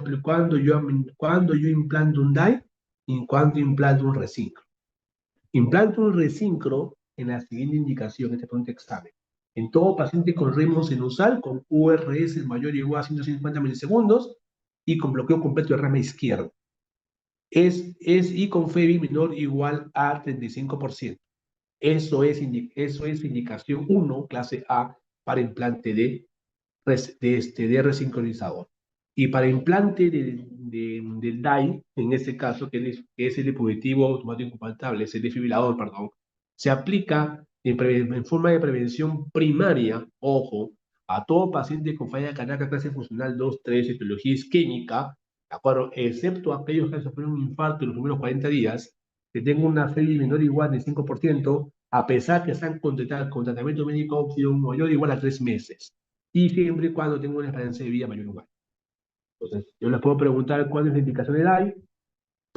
implanto un DAI y cuándo implanto un resincro? Implanto un resincro en la siguiente indicación, este pregunta de examen. En todo paciente con ritmo sinusal, con URS mayor o igual a 150 milisegundos y con bloqueo completo de rama izquierda. Y con FEBI menor o igual a 35%. Eso es indicación 1, clase A, para implante de resincronizador. Y para implante del DAI, en este caso, que es el dispositivo automático compatible, es el desfibrilador, perdón, se aplica en forma de prevención primaria, ojo, a todo paciente con falla cardíaca clase funcional 2, 3, etiología isquémica, ¿de acuerdo? Excepto aquellos que sufrieron un infarto en los primeros 40 días, que tengan una FEBI menor o igual de 5%, a pesar que están con tratamiento médico opción mayor o igual a 3 meses y siempre y cuando tenga una esperanza de vida mayor o igual. Entonces, yo les puedo preguntar cuándo es la indicación de DAI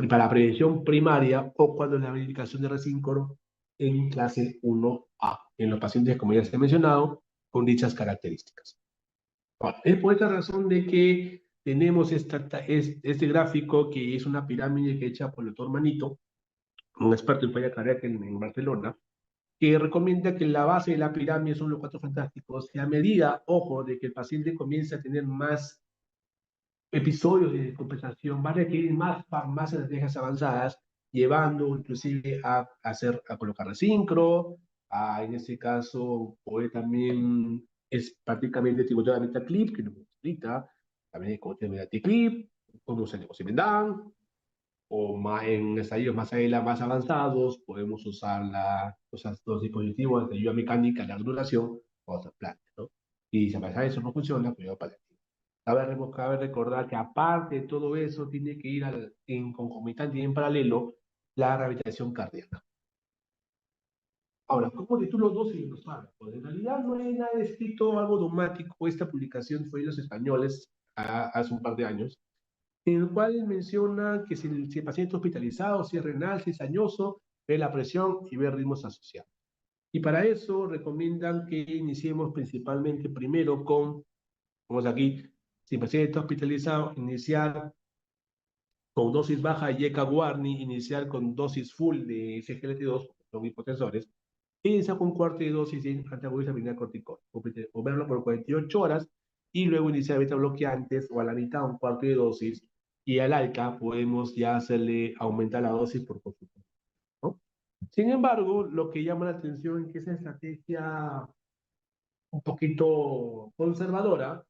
para prevención primaria o cuándo es la indicación de resíncoro en clase 1A, en los pacientes, como ya se ha mencionado, con dichas características. Bueno, es por esta razón de que tenemos este gráfico que es una pirámide que hecha por el doctor Manito, un experto en falla cardíaca en Barcelona, que recomienda que la base de la pirámide son los cuatro fantásticos, y a medida, ojo, de que el paciente comience a tener más episodios de compensación, va a requerir más estrategias avanzadas, llevando inclusive a colocar el sincro, en este caso, puede también, es prácticamente tributar a Metaclip, que no necesita, también es como tiene Metaclip, como usar el o en estadios más avanzados podemos usar los dispositivos de ayuda mecánica, la duración o trasplante, ¿no? Y si a pesar de eso no funciona, pues paliativo. Cabe recordar que aparte de todo eso, tiene que ir en concomitante y en paralelo la rehabilitación cardíaca. Ahora, ¿cómo titulo dosis y los fármacos? Pues en realidad no hay nada escrito, algo dogmático. Esta publicación fue de los españoles hace un par de años, en el cual menciona que si el paciente hospitalizado, si es renal, si es añoso, ver la presión y ver ritmos asociados. Y para eso recomiendan que iniciemos principalmente primero con, vamos aquí, si el paciente está hospitalizado, iniciar con dosis baja de Yeca Guarni, iniciar con dosis full de SGLT2, son hipotensores, e iniciar con un cuarto de dosis de antagonista biliar corticoide, o verlo por 48 horas, y luego iniciar beta bloqueantes, o a la mitad un cuarto de dosis, y al alca podemos ya hacerle aumentar la dosis por consulta, ¿no? Sin embargo, lo que llama la atención es que esa estrategia un poquito conservadora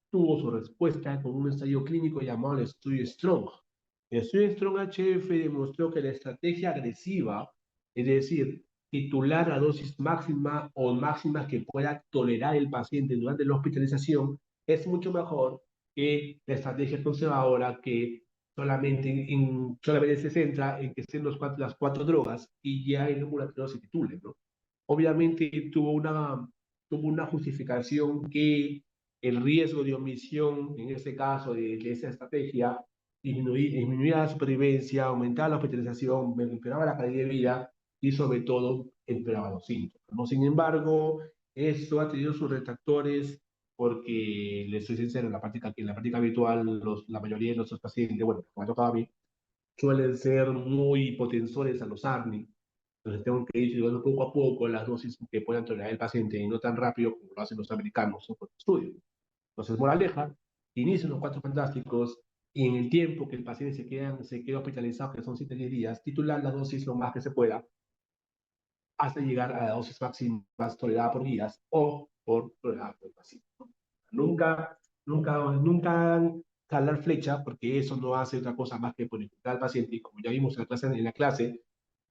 tuvo su respuesta con un ensayo clínico llamado el estudio Strong. El estudio Strong HF demostró que la estrategia agresiva, es decir, titular la dosis máxima o máxima que pueda tolerar el paciente durante la hospitalización, es mucho mejor que la estrategia conservadora que solamente se centra en que estén las cuatro drogas y ya el ambulatorio se titule, ¿no? Obviamente tuvo una justificación que el riesgo de omisión, en este caso de esa estrategia, disminuía la supervivencia, aumentaba la hospitalización, empeoraba la calidad de vida y sobre todo empeoraba los síntomas, ¿no? Sin embargo, esto ha tenido sus retractores porque, les soy sincero, en la práctica habitual, la mayoría de nuestros pacientes, bueno, como ha tocado a mí, suelen ser muy hipotensores a los ARNI. Entonces tengo que ir subiendo poco a poco las dosis que puedan tolerar el paciente y no tan rápido como lo hacen los americanos, ¿no? Con estudios. Entonces, moraleja, inician los cuatro fantásticos y en el tiempo que el paciente se queda hospitalizado, que son 7 10 días, titular la dosis lo más que se pueda hasta llegar a la dosis máxima tolerada por guías o por tolerada por el paciente. Nunca, nunca jalar flecha, porque eso no hace otra cosa más que bonificar al paciente. Y como ya vimos en la clase,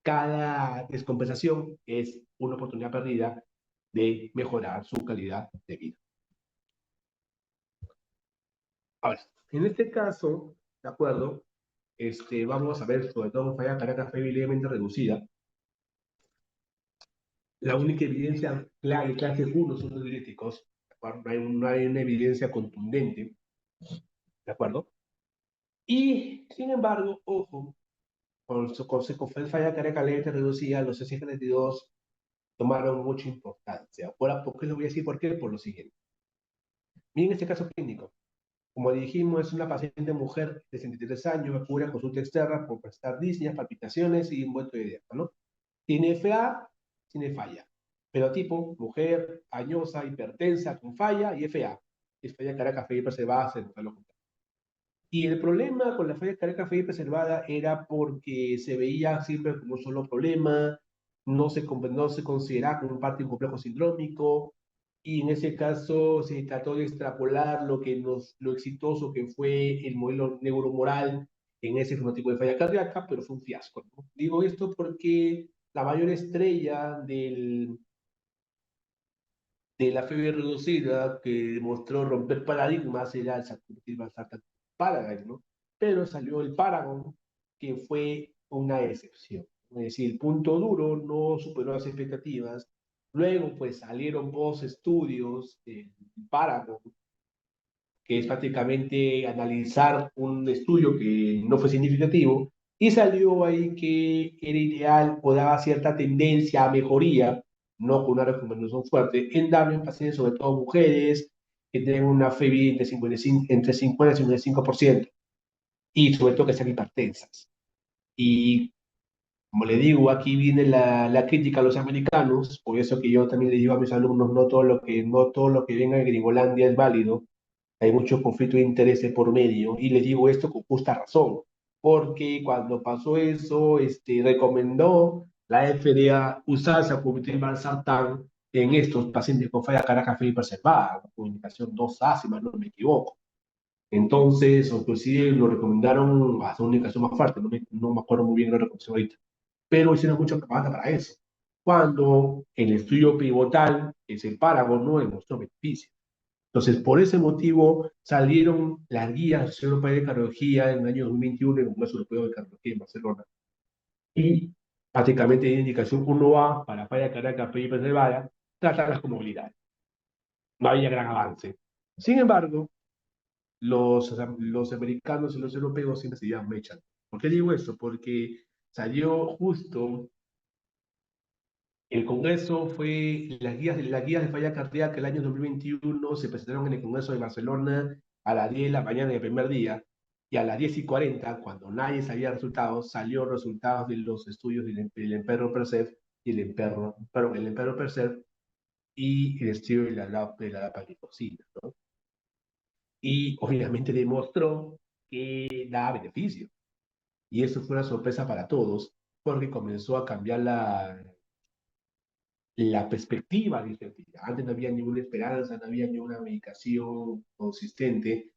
cada descompensación es una oportunidad perdida de mejorar su calidad de vida. Ahora, en este caso, ¿de acuerdo? Vamos a ver, sobre todo falla cardíaca levemente reducida. La única evidencia clara de clase 1 son los diuréticos, ¿de acuerdo? No hay una evidencia contundente, ¿de acuerdo? Y, sin embargo, ojo, con falla cardíaca lenta reducida, los SGLT2 tomaron mucha importancia. Ahora, ¿por qué les voy a decir por qué? Por lo siguiente. Miren este caso clínico. Como dijimos, es una paciente mujer de 63 años, acude a consulta externa por prestar disneyas, palpitaciones y un vuelto de dieta, ¿no? Tiene FA, tiene falla. Pero mujer, añosa, hipertensa, con falla y FA. Es falla cardíaca fe y preservada, se nota lo contrario. Y el problema con la falla cardíaca fe y preservada era porque se veía siempre como un solo problema, no se consideraba como parte de un complejo sindrómico, y en ese caso se trató de extrapolar lo exitoso que fue el modelo neuromoral en ese fenotipo de falla cardíaca, pero fue un fiasco, ¿no? Digo esto porque la mayor estrella de la fiebre reducida que demostró romper paradigmas era el Sacubitril/Valsartan Paragon, ¿no? Pero salió el Paragon, que fue una excepción. Es decir, el punto duro no superó las expectativas. Luego, pues salieron dos estudios, el Paragon, que es prácticamente analizar un estudio que no fue significativo, y salió ahí que era ideal o daba cierta tendencia a mejoría, no con una recomendación fuerte, en darle en pacientes, sobre todo mujeres, que tienen una FEBI entre 50 y 55%, y sobre todo que sean hipertensas. Y como le digo, aquí viene la crítica a los americanos, por eso que yo también le digo a mis alumnos, no todo lo que venga de Gringolandia es válido, hay mucho conflicto de intereses por medio, y les digo esto con justa razón, porque cuando pasó eso, recomendó la FDA usar sacubitril/valsartán en estos pacientes con falla cardíaca fe preservada, con indicación 2A, si mal no me equivoco. Entonces, o inclusive lo recomendaron hasta una indicación más fuerte, no me acuerdo muy bien la recomendación ahorita, pero hicieron mucha propaganda para eso. Cuando el estudio pivotal, que es el Paragon, no demostró beneficio. Entonces, por ese motivo salieron las guías de la Sociedad Europea de Cardiología en el año 2021 en el Congreso Europeo de Cardiología en Barcelona. Y prácticamente de indicación 1A para falla cardíaca y preservada, tratar las comorbilidades. No había gran avance. Sin embargo, los americanos y los europeos siempre se llevan mecha. ¿Por qué digo esto? Porque salió justo el Congreso, las guías de falla cardíaca el año 2021 se presentaron en el Congreso de Barcelona a las 10 de la mañana del primer día, y a las 10:40, cuando nadie sabía resultados, salió resultados de los estudios del Emperor Percept y el Emperor Percept y el estudio de la dapagliflozina, ¿no? Y obviamente demostró que da beneficio. Y eso fue una sorpresa para todos, porque comenzó a cambiar la perspectiva de infertilidad. Antes no había ninguna esperanza, no había ninguna medicación consistente.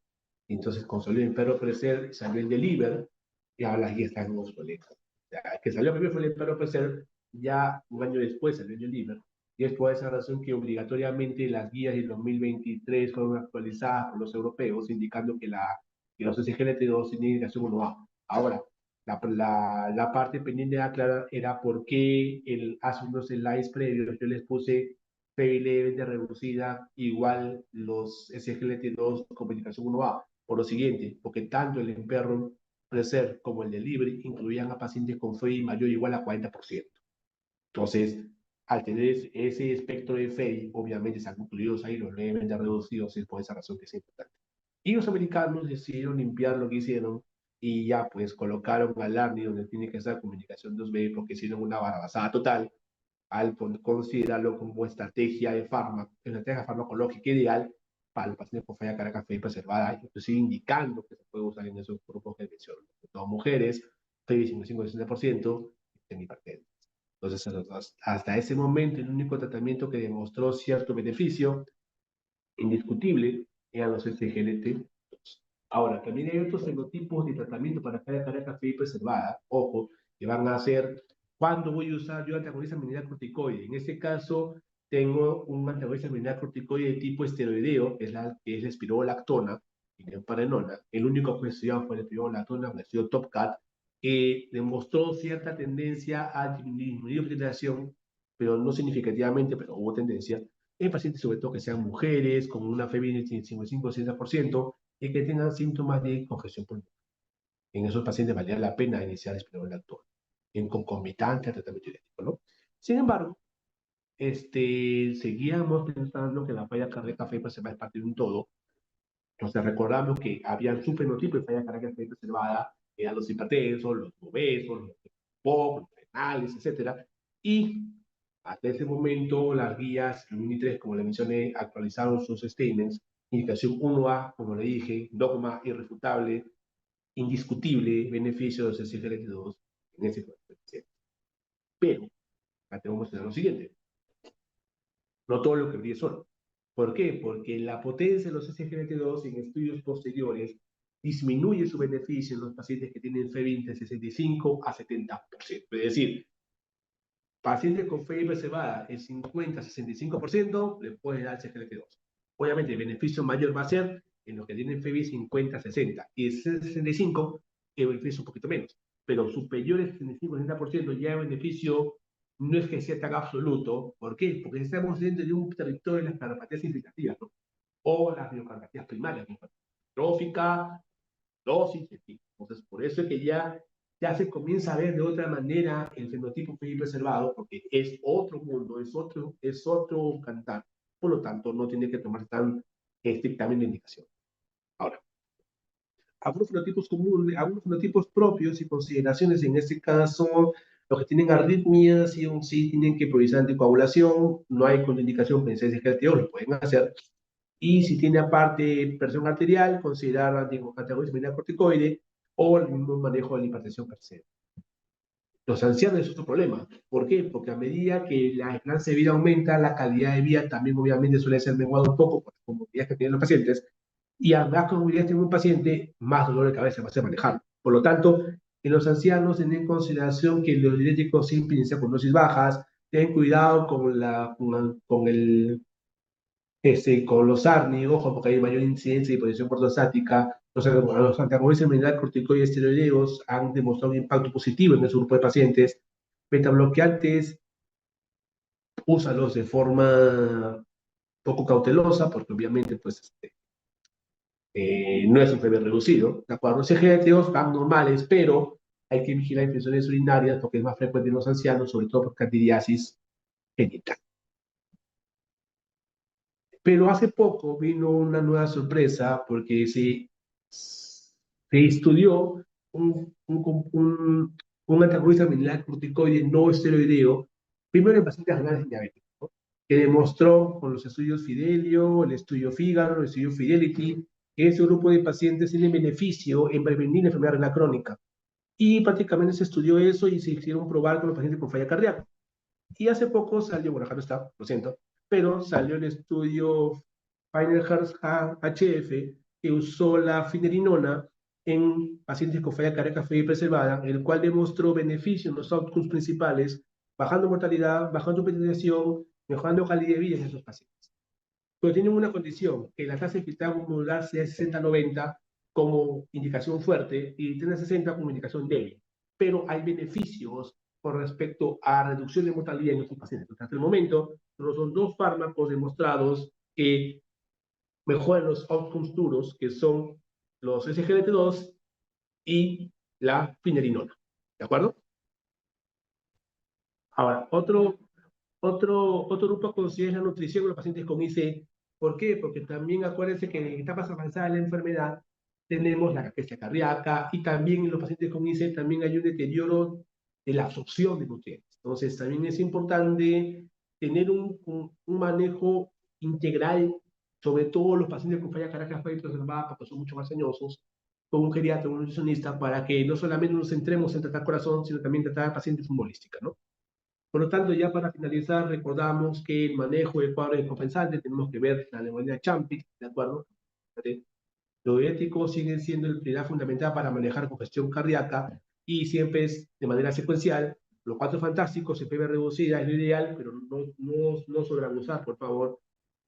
Entonces, con salió el perro crecer, salió el deliver, y ahora las guías están obsoletas. O sea, el que salió primero fue el perro crecer, ya un año después salió el deliver. Y es por esa razón que obligatoriamente las guías del 2023 fueron actualizadas por los europeos, indicando que los SGLT2 tienen indicación 1A. Ahora, la parte pendiente de aclarar era por qué hace unos slides previos yo les puse PI levemente reducida igual los SGLT2 con medicación 1A. Por lo siguiente, porque tanto el Emperor Preser como el Delivery incluían a pacientes con FEI mayor o igual a 40%. Entonces, al tener ese espectro de FEI, obviamente están incluidos ahí los levemente reducidos, y es por esa razón que es importante. Y los americanos decidieron limpiar lo que hicieron y ya pues colocaron al ARNI donde tiene que estar comunicación 2B, porque hicieron una barrabasada total al considerarlo como estrategia farmacológica ideal para los pacientes con falla cardíaca FEI preservada, inclusive indicando que se puede usar en esos grupos que menciono, todas mujeres, FEI 55-60%, semihipertensos. Entonces, hasta ese momento, el único tratamiento que demostró cierto beneficio indiscutible eran los SGLT. Ahora, también hay otros fenotipos de tratamiento para falla cardíaca FEI preservada, ojo, que van a ser, ¿cuándo voy a usar yo antagonista mineral corticoide? En este caso, tengo un antagonista mineral corticoide de tipo esteroideo, que es la espirolactona y la parenona. El único que estudiado fue la espirolactona, el estudio TopCat, que demostró cierta tendencia a disminuir la filtración, pero no significativamente, pero hubo tendencia, en pacientes sobre todo que sean mujeres, con una FEBI de 55-60%, y que tengan síntomas de congestión pulmonar. En esos pacientes valdría la pena iniciar espironolactona en concomitante al tratamiento idéntico, ¿no? Sin embargo, seguíamos pensando que la falla cardíaca FEI preservada es parte de un todo. Entonces recordamos que había un subfenotipo de falla cardíaca FEI preservada, eran los hipertensos, los obesos, los POC, los renales, etcétera. Y hasta ese momento, las guías, el Mini 3, como le mencioné, actualizaron sus statements. Indicación 1A, como le dije, dogma irrefutable, indiscutible beneficio de SGLT2 en ese paciente. Pero, acá tenemos que tener lo siguiente: no todo lo que brille solo. ¿Por qué? Porque la potencia de los SGLT2 en estudios posteriores disminuye su beneficio en los pacientes que tienen FEV de 65 a 70%. Es decir, pacientes con FEV reservada en 50-65% le puede dar SGLT2. Obviamente el beneficio mayor va a ser en los que tienen FEV 50-60, y el 65 el beneficio un poquito menos, pero superiores al 65-60% ya el beneficio no es que sea tan absoluto. ¿Por qué? Porque estamos dentro de un territorio de las cardiopatías implicativas, ¿no? O las miocardiopatías primarias, trófica, dosis, en fin. Entonces, por eso es que ya se comienza a ver de otra manera el fenotipo FEI preservado, porque es otro mundo, es otro cantar. Por lo tanto, no tiene que tomar tan estrictamente indicación. Ahora, algunos fenotipos comunes, algunos fenotipos propios y consideraciones, en este caso, los que tienen arritmias, sí tienen que priorizar anticoagulación, no hay contraindicación pensar en GLTO, lo pueden hacer. Y si tiene aparte presión arterial, considerar antagonismo corticoide o el mismo manejo de la hipertensión per se. Los ancianos es otro problema. ¿Por qué? Porque a medida que la esperanza de vida aumenta, la calidad de vida también obviamente suele ser menguada un poco por las comodidades que tienen los pacientes. Y a más comodidades tiene un paciente, más dolor de cabeza va a ser manejar. Por lo tanto, en los ancianos tienen en consideración que los diuréticos siempre inician con dosis bajas, ten cuidado con los ARNI, ojo, porque hay mayor incidencia de hipotensión ortostática. Los antagonistas mineral corticoides esteroideos han demostrado un impacto positivo en ese grupo de pacientes. Betabloqueantes, úsalos de forma poco cautelosa, porque obviamente pues, no es un PB reducido. ¿De acuerdo? Los GLT2 van normales, pero hay que vigilar infecciones urinarias porque es más frecuente en los ancianos, sobre todo por candidiasis genital. Pero hace poco vino una nueva sorpresa porque se estudió un antagonista biliar corticoide no esteroideo, primero en pacientes renales diabéticos, ¿no? Que demostró con los estudios Fidelio, el estudio Figaro, el estudio Fidelity, que ese grupo de pacientes tiene beneficio en prevenir la enfermedad renal crónica. Y prácticamente se estudió eso y se hicieron probar con los pacientes con falla cardíaca. Y hace poco salió, bueno, acá no está, lo siento, pero salió el estudio Final Heart HF que usó la finerinona en pacientes con falla cardíaca fría y preservada, el cual demostró beneficio en los outcomes principales, bajando mortalidad, bajando hospitalización, mejorando calidad de vida en esos pacientes. Pero tienen una condición, que la tasa de infiltrado pulmonar sea 60-90 como indicación fuerte y tiene 60 como indicación débil. Pero hay beneficios con respecto a reducción de mortalidad en estos pacientes. Entonces, hasta el momento, solo son dos fármacos demostrados que mejoran los outcomes duros, que son los SGLT2 y la finerinona. ¿De acuerdo? Ahora, otro grupo a considerar es la nutrición de los pacientes con IC. ¿Por qué? Porque también acuérdense que en etapas avanzadas de la enfermedad tenemos la caquexia cardíaca y también en los pacientes con IC también hay un deterioro de la absorción de nutrientes. Entonces, también es importante tener un manejo integral, sobre todo los pacientes con falla cardíaca preservada, porque son mucho más añosos, con un geriatra, un nutricionista, para que no solamente nos centremos en tratar corazón, sino también tratar pacientes futbolísticas, ¿no? Por lo tanto, ya para finalizar, recordamos que el manejo del cuadro descompensante tenemos que ver la neumonía Champix, ¿de acuerdo? Los diuréticos siguen siendo la prioridad fundamental para manejar congestión cardíaca y siempre es de manera secuencial. Los cuatro fantásticos, en PV reducida es lo ideal, pero no sobreabusar, por favor.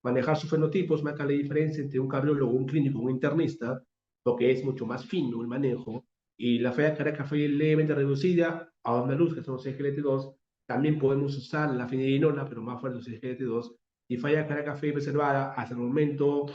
Manejar sus fenotipos marca la diferencia entre un cardiólogo, un clínico, un internista, porque es mucho más fino el manejo. Y la falla cardíaca fue levemente reducida, a onda luz, que son los SGLT2. También podemos usar la fenilinona, pero más fuerte los SGLT2. Y falla cardíaca fue preservada hasta el momento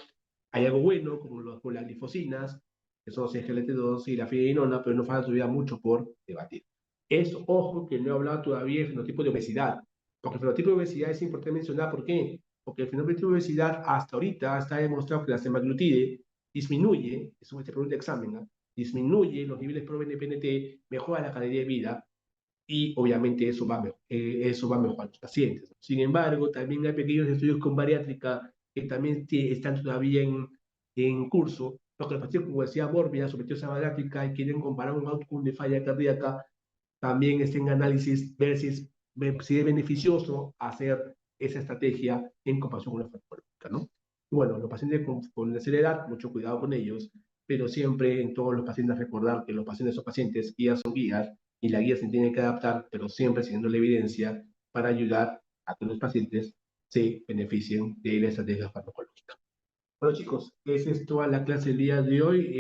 hay algo bueno, como las glifosinas, que son los SGLT2 y la fibrinona, pero no falta todavía mucho por debatir. Es, ojo, que no he hablado todavía del fenotipo de obesidad, porque el fenotipo de obesidad es importante mencionar, ¿por qué? Porque el fenotipo de obesidad hasta ahorita está demostrado que la semaglutide disminuye, eso es este pregunta de examen, ¿eh? Disminuye los niveles pro-NPNT, mejora la calidad de vida, y obviamente eso va a mejorar a los pacientes. Sin embargo, también hay pequeños estudios con bariátrica que también están todavía en curso, porque los pacientes con obesidad mórbida sometidos a bariátrica y quieren comparar un outcome de falla cardíaca, también está en análisis, ver si es beneficioso hacer esa estrategia en comparación con la farmacológica, ¿no? Bueno, los pacientes con tercera edad, mucho cuidado con ellos, pero siempre en todos los pacientes recordar que los pacientes son pacientes, guías son guías, y la guía se tiene que adaptar, pero siempre siguiendo la evidencia para ayudar a que los pacientes se beneficien de la estrategia farmacológica. Bueno chicos, esa es toda la clase del día de hoy.